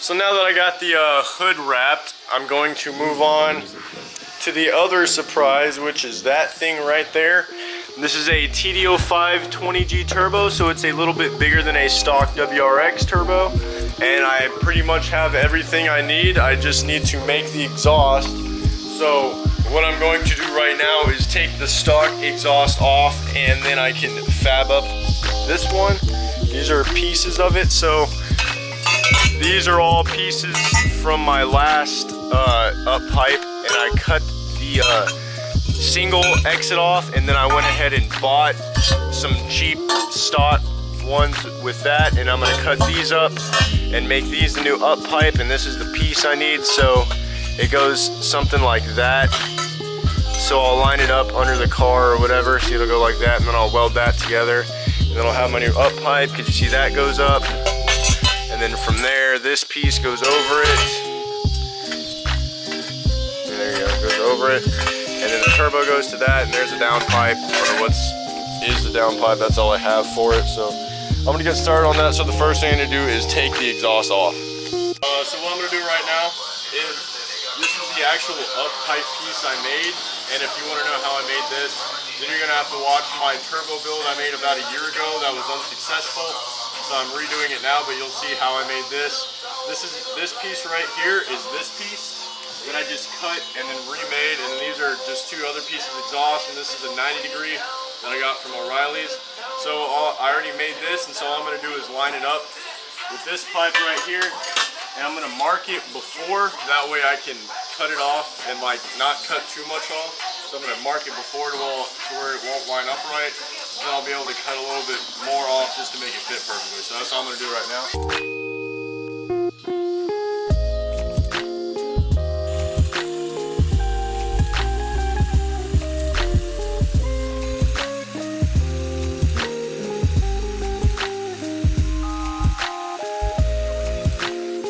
So now that I got the hood wrapped, I'm going to move on to the other surprise, which is that thing right there. This is a TD05 20G turbo, so it's a little bit bigger than a stock WRX turbo. And I pretty much have everything I need. I just need to make the exhaust. So what I'm going to do right now is take the stock exhaust off, and then I can fab up this one. These are pieces of it. So these are all pieces from my last Upipe, and I cut the single exit off, and then I went ahead and bought some cheap stock ones with that, and I'm gonna cut these up and make these the new Upipe, and this is the piece I need, so it goes something like that. So I'll line it up under the car or whatever, so it'll go like that, and then I'll weld that together, and then I'll have my new Upipe, because you see that goes up. And then from there, this piece goes over it. And there you go, it goes over it. And then the turbo goes to that, and there's a downpipe, or is the downpipe, that's all I have for it. So I'm gonna get started on that. So the first thing I'm gonna do is take the exhaust off. So what I'm gonna do right now is, this is the actual Upipe piece I made. And if you wanna know how I made this, then you're gonna have to watch my turbo build I made about a year ago that was unsuccessful. So I'm redoing it now, but you'll see how I made this. This piece right here is this piece that I just cut and then remade, and these are just two other pieces of exhaust, and this is a 90 degree that I got from O'Reilly's. So I already made this, and so all I'm gonna do is line it up with this pipe right here, and I'm gonna mark it before, that way I can cut it off and like not cut too much off. So I'm gonna mark it before to where it won't line up right. Then I'll be able to cut a little bit more off just to make it fit perfectly. So that's all I'm gonna do right now.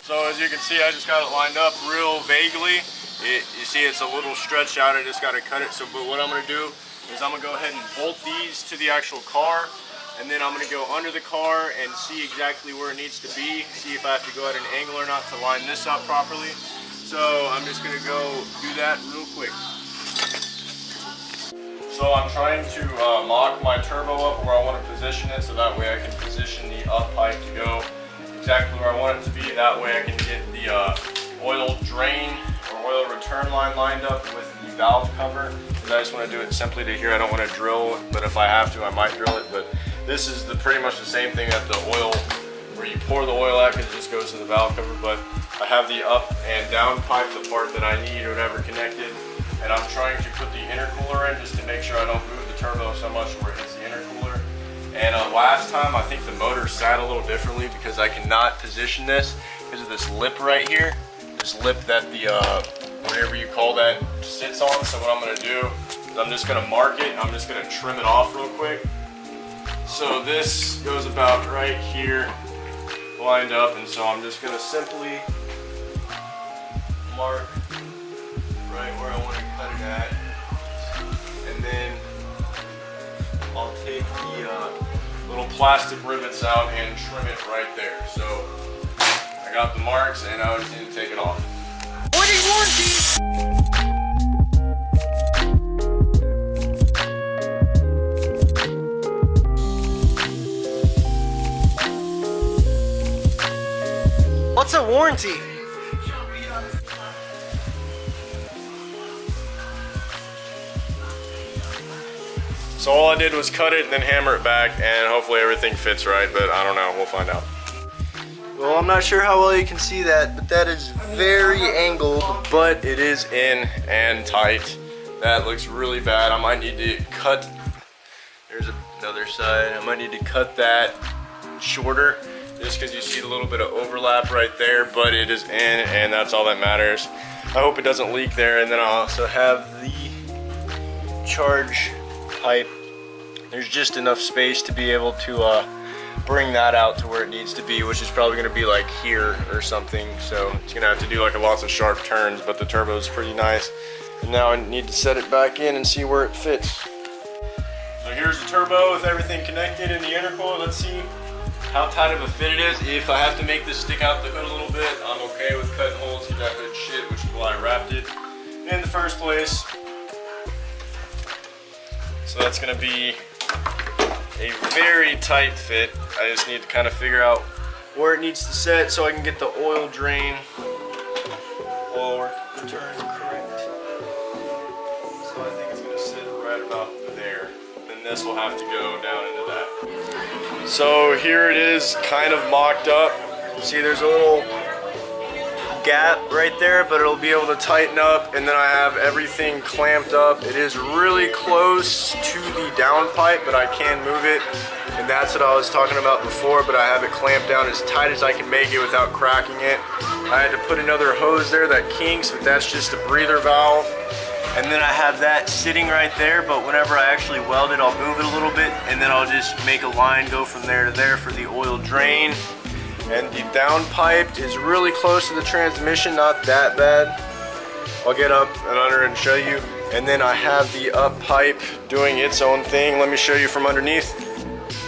So as you can see, I just got it lined up real vaguely. You see it's a little stretched out, I just gotta cut it. So, but what I'm gonna do is I'm gonna go ahead and bolt these to the actual car, and then I'm gonna go under the car and see exactly where it needs to be, see if I have to go at an angle or not to line this up properly. So I'm just gonna go do that real quick. So I'm trying to mock my turbo up where I want to position it, so that way I can position the Upipe to go exactly where I want it to be. That way I can get the oil drain or oil return line lined up with the valve cover. I just want to do it simply to here. I don't want to drill, but if I have to, I might drill it. But this is pretty much the same thing that the oil, where you pour the oil out, because it just goes to the valve cover. But I have the up and down pipe, the part that I need or whatever, connected. And I'm trying to put the intercooler in just to make sure I don't move the turbo so much where it hits the intercooler. And last time, I think the motor sat a little differently because I cannot position this because of this lip right here. This lip that the whatever you call that sits on. So what I'm gonna do is I'm just gonna mark it. I'm just gonna trim it off real quick. So this goes about right here, lined up, and so I'm just gonna simply mark right where I want to cut it at, and then I'll take the little plastic rivets out and trim it right there. So I got the marks, and I just need to take it off. What's a warranty? So all I did was cut it and then hammer it back, and hopefully everything fits right, but I don't know, we'll find out. Well, I'm not sure how well you can see that, but that is very angled. But it is in and tight. That looks really bad. I might need to cut, there's another side, I might need to cut that shorter, just because you see a little bit of overlap right there, but it is in, and that's all that matters. I hope it doesn't leak there. And then I also have the charge pipe. There's just enough space to be able to bring that out to where it needs to be, which is probably going to be like here or something. So it's going to have to do like lots of sharp turns, but the turbo is pretty nice. And now I need to set it back in and see where it fits. So here's the turbo with everything connected in the intercooler. Let's see how tight of a fit it is. If I have to make this stick out the hood a little bit, I'm okay with cutting holes through that hood shit, which is why I wrapped it in the first place. So that's gonna be a very tight fit. I just need to kind of figure out where it needs to set so I can get the oil drain, oil return correct. So I think it's gonna sit right about there. And this will have to go down into that. So here it is, kind of mocked up. See, there's a little gap right there, but it'll be able to tighten up, and then I have everything clamped up. It is really close to the downpipe, but I can move it, and that's what I was talking about before, but I have it clamped down as tight as I can make it without cracking it. I had to put another hose there that kinks, but that's just a breather valve. And then I have that sitting right there, but whenever I actually weld it, I'll move it a little bit, and then I'll just make a line go from there to there for the oil drain. And the downpipe is really close to the transmission, not that bad. I'll get up and under and show you. And then I have the up pipe doing its own thing. Let me show you from underneath.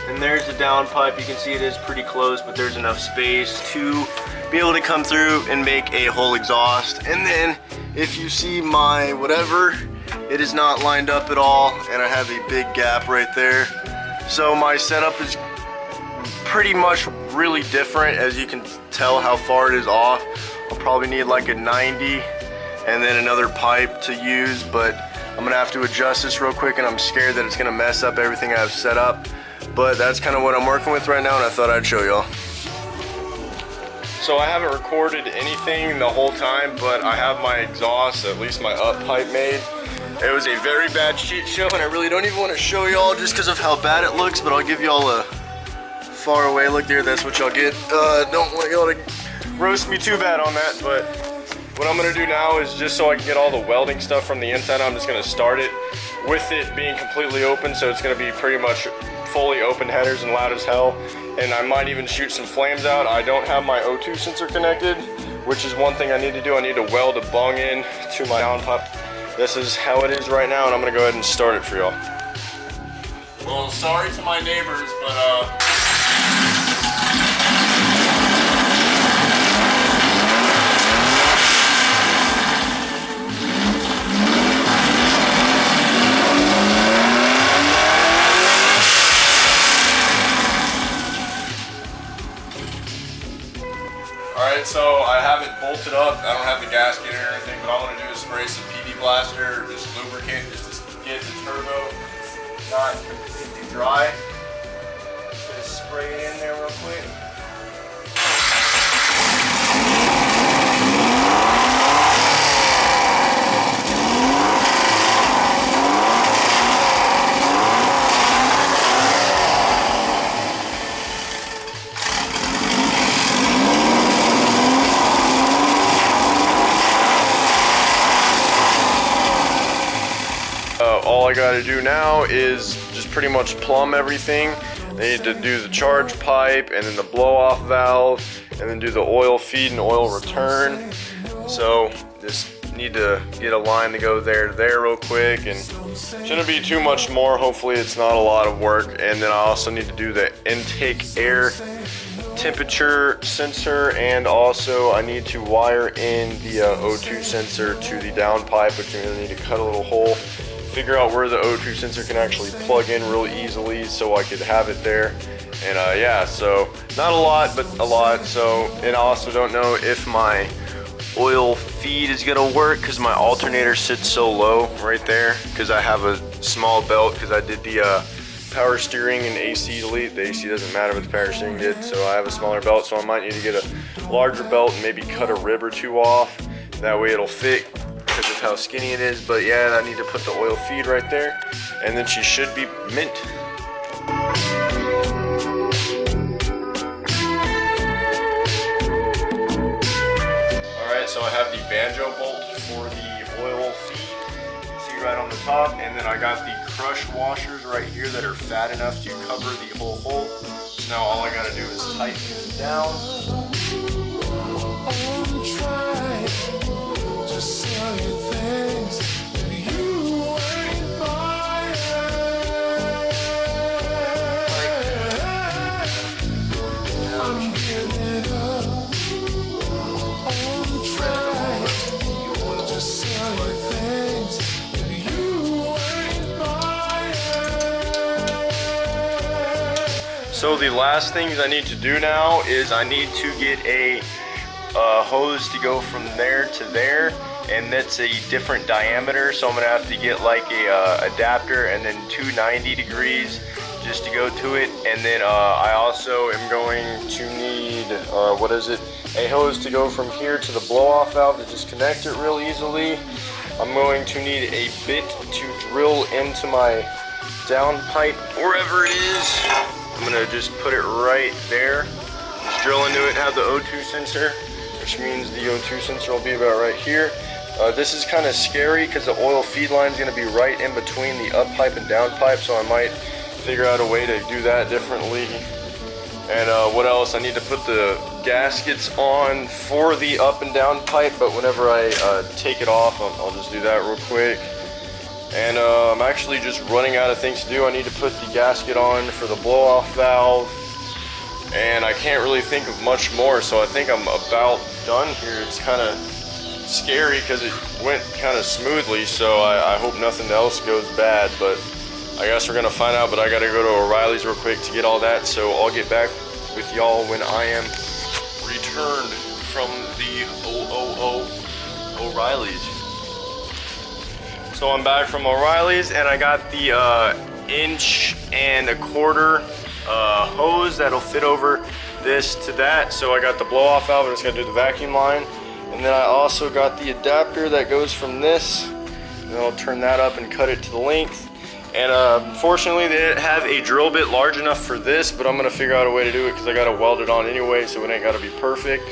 And there's the downpipe. You can see it is pretty close, but there's enough space to be able to come through and make a whole exhaust. And then if you see my whatever, it is not lined up at all, and I have a big gap right there. So my setup is pretty much really different, as you can tell how far it is off. I'll probably need like a 90 and then another pipe to use, but I'm gonna have to adjust this real quick, and I'm scared that it's gonna mess up everything I have set up. But that's kind of what I'm working with right now, and I thought I'd show y'all. So I haven't recorded anything the whole time, but I have my exhaust, at least my up pipe made. It was a very bad shit show, and I really don't even want to show y'all just because of how bad it looks, but I'll give y'all a far away look there. That's what y'all get. Don't want y'all to roast me too bad on that, but what I'm gonna do now is, just so I can get all the welding stuff from the inside, I'm just gonna start it with it being completely open, so it's gonna be pretty much fully open headers and loud as hell. And I might even shoot some flames out. I don't have my O2 sensor connected, which is one thing I need to do. I need to weld a bung in to my downpipe. This is how it is right now, and I'm gonna go ahead and start it for y'all. Well, sorry to my neighbors, but Alright, so I have it bolted up. I don't have the gasket or anything, but all I'm going to do is spray some PB Blaster, just lubricant, just to get the turbo not completely dry. Just going to spray it in there real quick. All I gotta do now is just pretty much plumb everything. I need to do the charge pipe, and then the blow off valve, and then do the oil feed and oil return. So just need to get a line to go there to there real quick, and shouldn't be too much more. Hopefully it's not a lot of work. And then I also need to do the intake air temperature sensor, and also I need to wire in the O2 sensor to the downpipe, which I'm gonna need to cut a little hole, figure out where the O2 sensor can actually plug in real easily so I could have it there. And yeah, so not a lot, but a lot. So, and I also don't know if my oil feed is gonna work, because my alternator sits so low right there, because I have a small belt, because I did the power steering and AC delete. The AC doesn't matter, but the power steering did, so I have a smaller belt, so I might need to get a larger belt and maybe cut a rib or two off. That way it'll fit, because of how skinny it is. But yeah, I need to put the oil feed right there, and then she should be mint. Alright, so I have the banjo bolt for the oil feed. See right on the top, and then I got the crush washers right here that are fat enough to cover the whole hole. So now all I gotta do is tighten this down. So the last things I need to do now is I need to get a hose to go from there to there, and that's a different diameter, so I'm gonna have to get like a adapter and then 290 degrees just to go to it. And then I also am going to need a hose to go from here to the blow-off valve to just connect it real easily. I'm going to need a bit to drill into my downpipe wherever it is. I'm gonna just put it right there, just drill into it and have the O2 sensor, which means the O2 sensor will be about right here. This is kind of scary because the oil feed line is going to be right in between the uppipe and downpipe, so I might figure out a way to do that differently. And what else? I need to put the gaskets on for the up and down pipe, but whenever I take it off, I'll just do that real quick. And I'm actually just running out of things to do. I need to put the gasket on for the blow-off valve, and I can't really think of much more, so I think I'm about done here. It's kind of scary because it went kind of smoothly, so I hope nothing else goes bad, but I guess we're gonna find out. But I gotta go to O'Reilly's real quick to get all that, so I'll get back with y'all when I am returned from the O'Reilly's. So I'm back from O'Reilly's, and I got the 1.25 inch hose that'll fit over this to that. So I got the blow-off valve, and it's gonna do the vacuum line. And then I also got the adapter that goes from this, and then I'll turn that up and cut it to the length. And fortunately they didn't have a drill bit large enough for this, but I'm gonna figure out a way to do it because I gotta weld it on anyway, so it ain't gotta be perfect.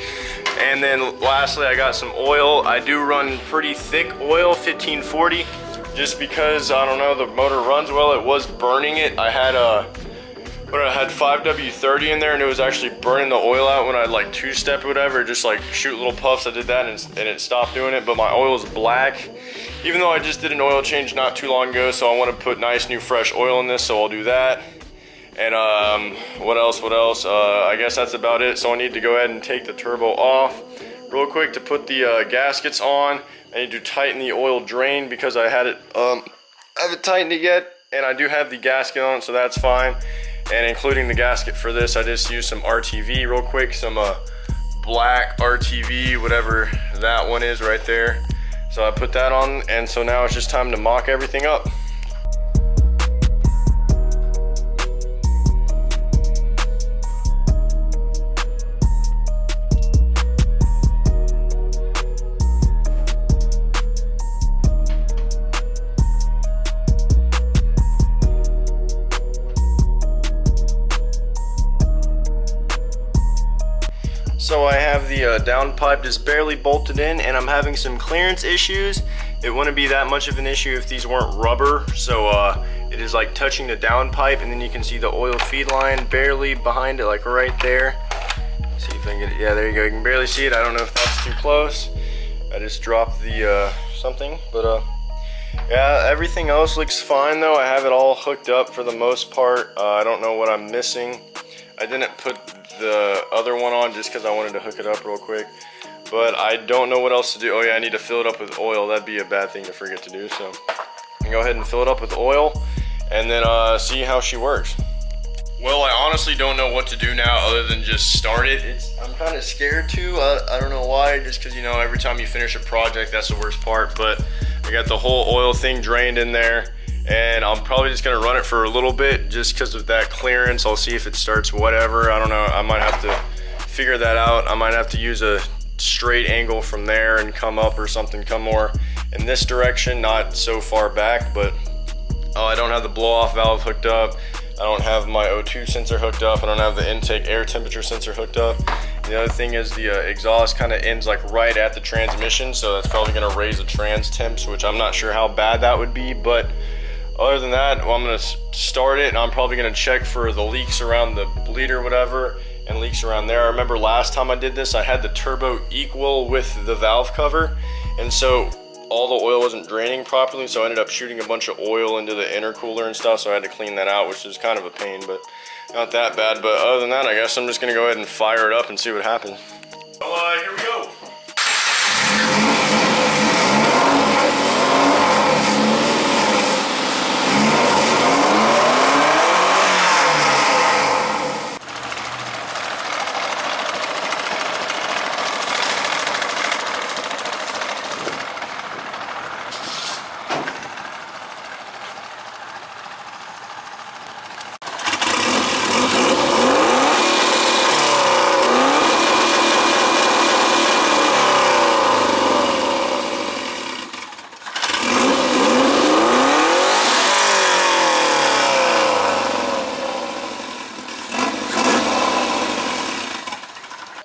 And then lastly, I got some oil. I do run pretty thick oil, 1540, just because, I don't know, the motor runs well. It was burning it. I had 5W30 in there, and it was actually burning the oil out when I like two-step or whatever, just like shoot little puffs. I did that and it stopped doing it, but my oil is black, even though I just did an oil change not too long ago, so I want to put nice new fresh oil in this, so I'll do that. And what else? I guess that's about it. So I need to go ahead and take the turbo off real quick to put the gaskets on. I need to tighten the oil drain because I haven't tightened it yet, and I do have the gasket on it, so that's fine. And including the gasket for this, I just used some RTV real quick, some black RTV, whatever that one is right there. So I put that on, and so now it's just time to mock everything up. So I have the downpipe just barely bolted in, and I'm having some clearance issues. It wouldn't be that much of an issue if these weren't rubber. So it is like touching the downpipe, and then you can see the oil feed line barely behind it, like right there. See if I can get it. Yeah, there you go. You can barely see it. I don't know if that's too close. I just dropped the something, but yeah, everything else looks fine though. I have it all hooked up for the most part. I don't know what I'm missing. I didn't put the other one on just because I wanted to hook it up real quick, but I don't know what else to do. Oh yeah, I need to fill it up with oil. That'd be a bad thing to forget to do, so I can go ahead and fill it up with oil and then see how she works. Well, I honestly don't know what to do now other than just start it. I'm kind of scared too. I don't know why, just because, you know, every time you finish a project, that's the worst part. But I got the whole oil thing drained in there, and I'm probably just gonna run it for a little bit just because of that clearance. I'll see if it starts whatever. I don't know. I might have to figure that out. I might have to use a straight angle from there and come up or something, come more in this direction, not so far back. But I don't have the blow-off valve hooked up. I don't have my O2 sensor hooked up. I don't have the intake air temperature sensor hooked up. The other thing is the exhaust kind of ends like right at the transmission, so that's probably gonna raise the trans temps, which I'm not sure how bad that would be. But other than that, well, I'm gonna start it, and I'm probably gonna check for the leaks around the bleeder or whatever, and leaks around there. I remember last time I did this, I had the turbo equal with the valve cover, and so all the oil wasn't draining properly, so I ended up shooting a bunch of oil into the intercooler and stuff, so I had to clean that out, which is kind of a pain. But Not that bad, but other than that, I guess I'm just gonna go ahead and fire it up and see what happens. Well, here we go.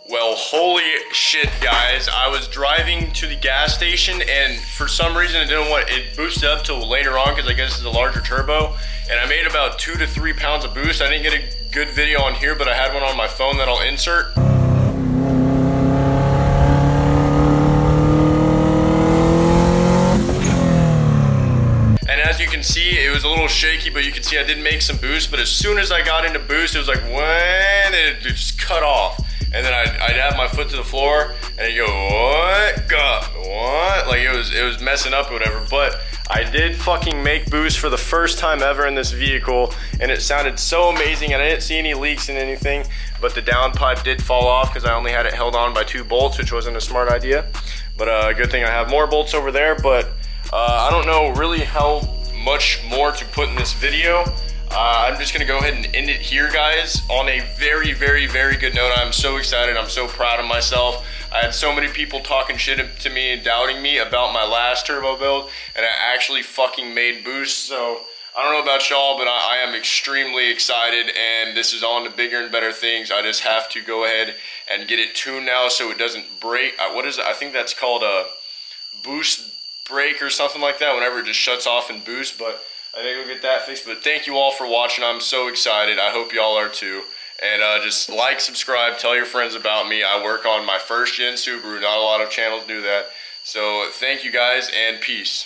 Well, holy shit, guys. I was driving to the gas station and for some reason it boosted up till later on because I guess it's a larger turbo. And I made about 2 to 3 pounds of boost. I didn't get a good video on here, but I had one on my phone that I'll insert. And as you can see, it was a little shaky, but you can see I did make some boost. But as soon as I got into boost, it was like, when it just cut off. And then I'd have my foot to the floor and it'd go, what? God, what? Like it was messing up or whatever. But I did fucking make boost for the first time ever in this vehicle and it sounded so amazing and I didn't see any leaks in anything, but the downpipe did fall off because I only had it held on by 2 bolts, which wasn't a smart idea. But good thing I have more bolts over there, but I don't know really how much more to put in this video. I'm just gonna go ahead and end it here, guys, on a very, very, very good note. I'm so excited. I'm so proud of myself. I had so many people talking shit to me and doubting me about my last turbo build, and I actually fucking made boost. So I don't know about y'all, but I am extremely excited, and this is on to bigger and better things. I just have to go ahead and get it tuned now so it doesn't break. What is it? I think that's called a boost break or something like that, whenever it just shuts off and boosts. But I think we'll get that fixed. But thank you all for watching. I'm so excited. I hope y'all are too. And just like, subscribe, tell your friends about me. I work on my first gen Subaru. Not a lot of channels do that. So thank you guys and peace.